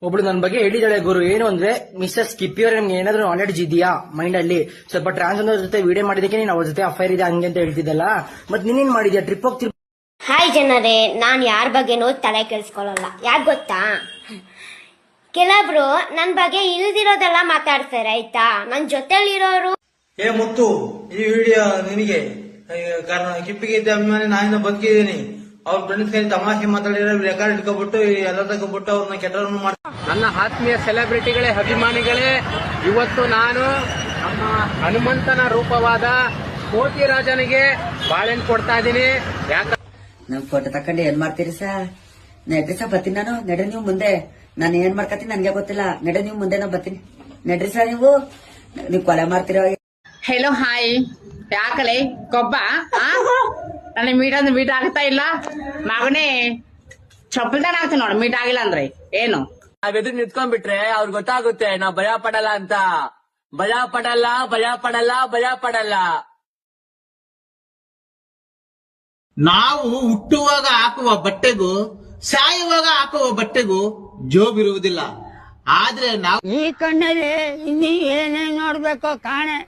ಒಬ್ಳು ನನ್ನ ಬಗ್ಗೆ ಹೇಳಿದಾಳೆ ಗುರು. ಏನು ಅಂದ್ರೆ, ಮಿಸ್ಟರ್ ಸ್ಕಿಪ್ಪಿ ಅವ್ರೆ, ನಿಮ್ಗೆ ಏನಾದ್ರು ನಾಲೆಡ್ಜ್ ಇದೆಯಾ ಮೈಂಡ್ ಅಲ್ಲಿ? ಸ್ವಲ್ಪ ಟ್ರಾನ್ಸ್ಜೆಂಡರ್ ಜೊತೆ ವಿಡಿಯೋ ಮಾಡಿದಕ್ಕೆ ನೀನು ಅವ್ರ ಜೊತೆ ಅಫೈರ್ ಇದೆ ಹಂಗೆ ಅಂತ ಹೇಳ್ತಿದ್ದಲ್ಲ, ಮತ್ ನೀನೇನ್ ಮಾಡಿದ್ಯಾ? ಟ್ರಿಪ್ ಹೋಗ್ತಿರ್. ಹಾಯ್ ಜನರೇ, ನಾನ್ ಯಾರ ಬಗ್ಗೆನೂ ತಲೆ ಕೆಲ್ಸ್ಕೊಳ್ಳಲ್ಲ. ಯಾಕೆ ಗೊತ್ತಾ, ಕೆಲವ್ರು ನನ್ ಬಗ್ಗೆ ಇಲ್ದಿರೋದೆಲ್ಲ ಮಾತಾಡ್ತಾರೆ ಆಯ್ತಾ. ನನ್ ಜೊತೆಲಿರೋರು ಏ ಮುತ್ತು, ಈ ವಿಡಿಯೋ ನಿನಗೆ. ಕಾರಣ ಕಿಪ್ಪಿಗೆ ಇದ್ದ ಅಭಿಮಾನಿ ನಾನು ಬದುಕಿದ್ದೀನಿ. ಅವ್ರ ಫ್ರೆಂಡ್ಸ್ ಕೈ ತಮಾಷೆ ಮಾತಾಡಿರೋ ರೆಕಾರ್ಡ್ ಇಟ್ಕೊಬಿಟ್ಟು ಎಲ್ಲ ತಗೊಬಿಟ್ಟು ಅವ್ರನ್ನ ಕೆಟ್ಟವ್ರನ್ನ ಮಾಡಿ. ನನ್ನ ಆತ್ಮೀಯ ಸೆಲೆಬ್ರಿಟಿಗಳೇ, ಅಭಿಮಾನಿಗಳೇ, ಇವತ್ತು ನಾನು ನಮ್ಮ ಹನುಮಂತನ ರೂಪವಾದ ಕೋತಿರಾಜನಿಗೆ ಬಾಳೆಹಣ್ಣು ಕೊಡ್ತಾ ಇದ್ದೀನಿ. ಯಾಕ ನಮ್ ಫೋಟೋ ತಕೊಂಡೆ ಏನ್ ಮಾಡ್ತೀರಿ ಸರ್? ನಡ್ರಿ ಸರ್, ಬರ್ತೀನಿ ನಾನು. ನಡ್ರಿ ನೀವು ಮುಂದೆ. ನಾನು ಏನ್ ಮಾಡ್ಕತ್ತೀನಿ ನನ್ಗೆ ಗೊತ್ತಿಲ್ಲ. ನಡ್ರಿ ನೀವು ಮುಂದೆ, ನಾ ಬರ್ತೀನಿ. ನಡ್ರಿ ಸರ್, ನೀವು ಕೊಲೆ ಮಾಡ್ತೀರ. Hello hi. ಯಾಕಲೆ ಕೊಬ್ಬ ನನಗೆ ಮೀಟ್ ಆಗ್ತಾ ಇಲ್ಲ ಮಗನೇ. ಚಪ್ಪಲ್ದಾನ ಆಗ್ತೀನಿ ನೋಡು, ಮೀಟ್ ಆಗಿಲ್ಲ ಅಂದ್ರೆ ಏನು. ನಾವೆದುರು ನಿಂತ್ಕೊಂಡ್ಬಿಟ್ರೆ ಅವ್ರಿಗೆ ಗೊತ್ತಾಗುತ್ತೆ ನಾವ್ ಭಯ ಪಡಲ್ಲ ಅಂತ. ಭಯ ಪಡಲ್ಲ, ಭಯ ಪಡಲ್ಲ, ಭಯ ಪಡಲ್ಲ. ನಾವು ಹುಟ್ಟುವಾಗ ಹಾಕುವ ಬಟ್ಟೆಗೂ ಸಾಯುವಾಗ ಹಾಕುವ ಬಟ್ಟೆಗೂ ಜೋಬಿರುವುದಿಲ್ಲ. ಆದ್ರೆ ನಾವು ಈ ಕಣ್ಣಲ್ಲಿ ಇನ್ನೀ ಏನೇನ್ ನೋಡ್ಬೇಕೋ ಕಾಣೆ.